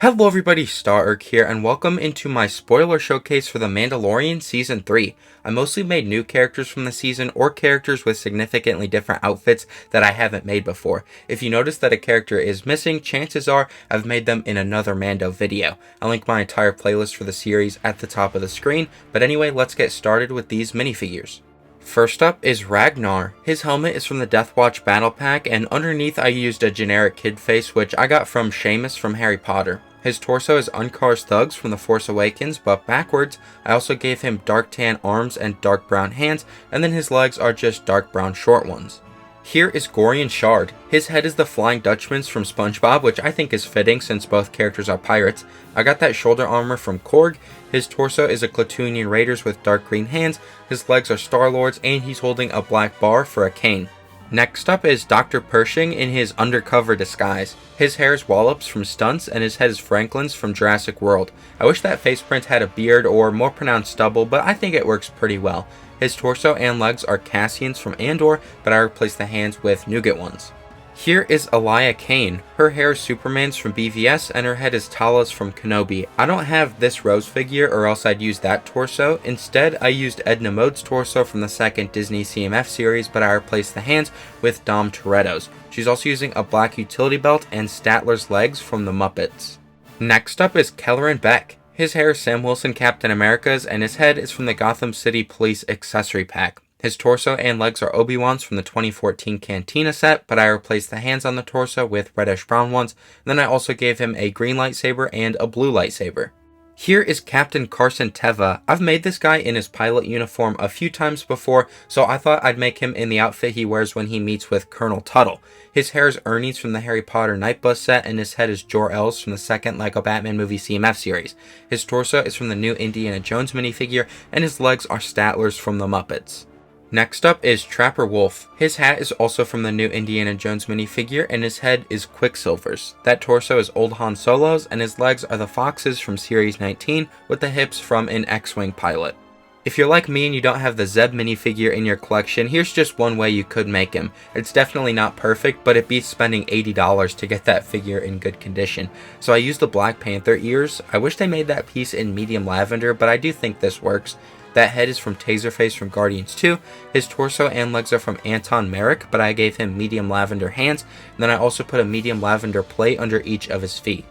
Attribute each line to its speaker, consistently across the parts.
Speaker 1: Hello everybody, Stark here, and welcome into my spoiler showcase for The Mandalorian Season 3. I mostly made new characters from the season, or characters with significantly different outfits that I haven't made before. If you notice that a character is missing, chances are I've made them in another Mando video. I'll link my entire playlist for the series at the top of the screen, but anyway, let's get started with these minifigures. First up is Ragnar. His helmet is from the Death Watch Battle Pack, and underneath I used a generic kid face which I got from Seamus from Harry Potter. His torso is Unkar's Thugs from The Force Awakens, but backwards. I also gave him dark tan arms and dark brown hands, and then his legs are just dark brown short ones. Here is Gorian Shard. His head is the Flying Dutchman's from SpongeBob, which I think is fitting since both characters are pirates. I got that shoulder armor from Korg. His torso is a Klatooinian Raiders with dark green hands, his legs are Star-Lord's, and he's holding a black bar for a cane. Next up is Dr. Pershing in his undercover disguise. His hair is Wallops from Stunts, and his head is Franklin's from Jurassic World. I wish that face print had a beard or more pronounced stubble, but I think it works pretty well. His torso and legs are Cassian's from Andor, but I replaced the hands with Nougat ones. Here is Elia Kane. Her hair is Superman's from BVS, and her head is Tala's from Kenobi. I don't have this Rose figure, or else I'd use that torso. Instead, I used Edna Mode's torso from the second Disney CMF series, but I replaced the hands with Dom Toretto's. She's also using a black utility belt and Statler's legs from the Muppets. Next up is Kelleran Beck. His hair is Sam Wilson Captain America's, and his head is from the Gotham City Police accessory pack. His torso and legs are Obi-Wan's from the 2014 Cantina set, but I replaced the hands on the torso with reddish-brown ones, and then I also gave him a green lightsaber and a blue lightsaber. Here is Captain Carson Teva. I've made this guy in his pilot uniform a few times before, so I thought I'd make him in the outfit he wears when he meets with Colonel Tuttle. His hair is Ernie's from the Harry Potter Night Bus set, and his head is Jor-El's from the second LEGO Batman movie CMF series. His torso is from the new Indiana Jones minifigure, and his legs are Statler's from the Muppets. Next up is Trapper Wolf. His hat is also from the new Indiana Jones minifigure, and his head is Quicksilver's. That torso is Old Han Solo's, and his legs are the Fox's from Series 19, with the hips from an X-Wing pilot. If you're like me and you don't have the Zeb minifigure in your collection, here's just one way you could make him. It's definitely not perfect, but it beats spending $80 to get that figure in good condition. So I used the Black Panther ears. I wish they made that piece in medium lavender, but I do think this works. That head is from Taserface from Guardians 2. His torso and legs are from Anton Merrick, but I gave him medium lavender hands, and then I also put a medium lavender plate under each of his feet.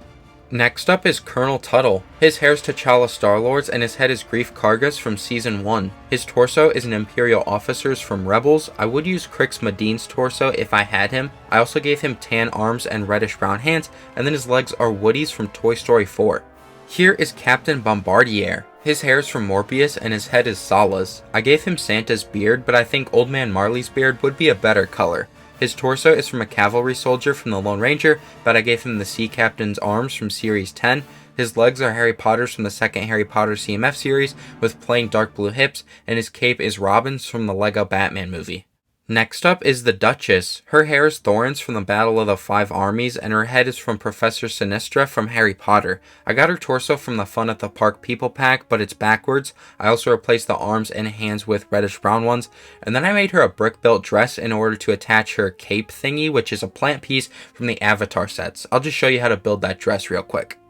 Speaker 1: Next up is Colonel Tuttle. His hair is T'Challa Star-Lord's, and his head is Greef Karga's from Season 1. His torso is an Imperial Officer's from Rebels. I would use Crix Madine's torso if I had him. I also gave him tan arms and reddish-brown hands, and then his legs are Woody's from Toy Story 4. Here is Captain Bombardier. His hair is from Morbius, and his head is Sala's. I gave him Santa's beard, but I think Old Man Marley's beard would be a better color. His torso is from a cavalry soldier from the Lone Ranger, but I gave him the Sea Captain's arms from Series 10. His legs are Harry Potter's from the second Harry Potter CMF series, with plain dark blue hips, and his cape is Robin's from the LEGO Batman movie. Next up is the Duchess. Her hair is Thorin's from the Battle of the Five Armies, and her head is from Professor Sinistra from Harry Potter. I got her torso from the Fun at the Park People pack, but it's backwards. I also replaced the arms and hands with reddish-brown ones, and then I made her a brick-built dress in order to attach her cape thingy, which is a plant piece from the Avatar sets. I'll just show you how to build that dress real quick.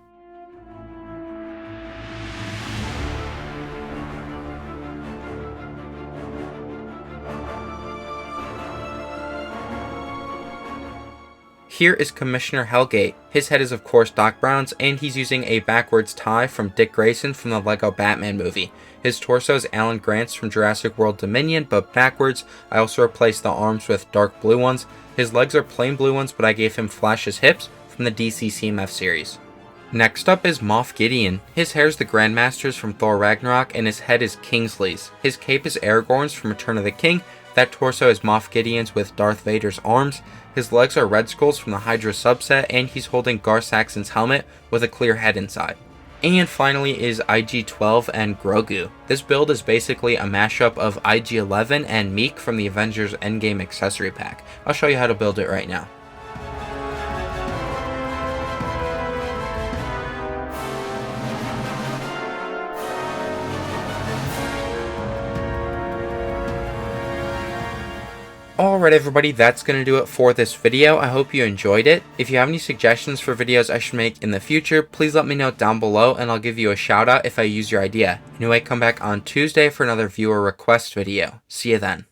Speaker 1: Here is Commissioner Hellgate. His head is of course Doc Brown's, and he's using a backwards tie from Dick Grayson from the LEGO Batman movie. His torso is Alan Grant's from Jurassic World Dominion, but backwards. I also replaced the arms with dark blue ones. His legs are plain blue ones, but I gave him Flash's hips from the DC CMF series. Next up is Moff Gideon. His hair is the Grandmaster's from Thor Ragnarok, and his head is Kingsley's. His cape is Aragorn's from Return of the King. That torso is Moff Gideon's with Darth Vader's arms. His legs are Red Skull's from the Hydra subset, and he's holding Gar Saxon's helmet with a clear head inside. And finally is IG-12 and Grogu. This build is basically a mashup of IG-11 and Meek from the Avengers Endgame accessory pack. I'll show you how to build it right now. Alright everybody, that's going to do it for this video. I hope you enjoyed it. If you have any suggestions for videos I should make in the future, please let me know down below and I'll give you a shout out if I use your idea. Anyway, come back on Tuesday for another viewer request video. See you then.